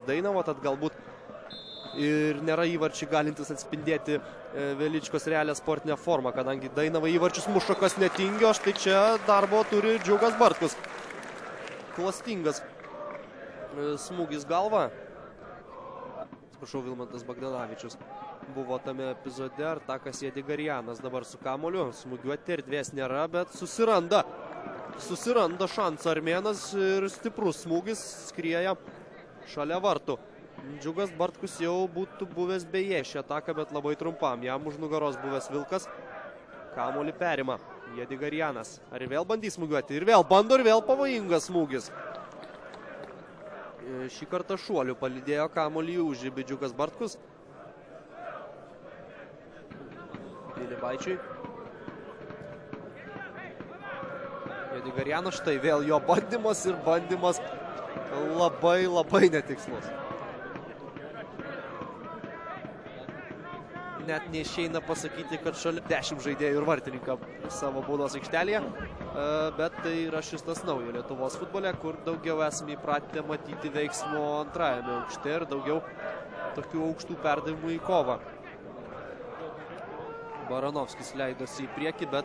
Dainavo, tad galbūt ir nėra įvarčiai galintis atspindėti Veličkos realią sportinę formą, kadangi Dainava įvarčius muša kas netingi, o štai čia darbo turi Džiugas Bartkus. Klastingas smūgis galva. Atsiprašau, Vilmantas Bagdanavičius buvo tame epizode, ar takas Jedi Garianas dabar su kamoliu. Smūgiuoti erdvės nėra, bet susiranda šansą armėnas ir stiprus smūgis skrieja šalia vartų. Džiugas Bartkus jau būtų buvęs beje šią ataką, bet labai trumpam. Jam už nugaros buvęs Vilkas. Kamolį perima Jedi Garianas. Ar vėl bandys smūgiuoti? Ir vėl bando, ir vėl pavojingas smūgis. Šį kartą šuolių palydėjo kamolį į užribį Džiugas Bartkus. Pilibaičiui. Jedi Garianas, štai vėl jo bandymas ir bandymas labai netikslus. Net neišeina pasakyti, kad šalia 10 žaidėjų ir vartininką savo baudos aikštelėje, bet tai yra šis tas naujo Lietuvos futbole, kur daugiau esame įpratę matyti veiksmo antrajame aukšte ir daugiau tokių aukštų perdavimų į kovą. Baranovskis leidosi į priekį, bet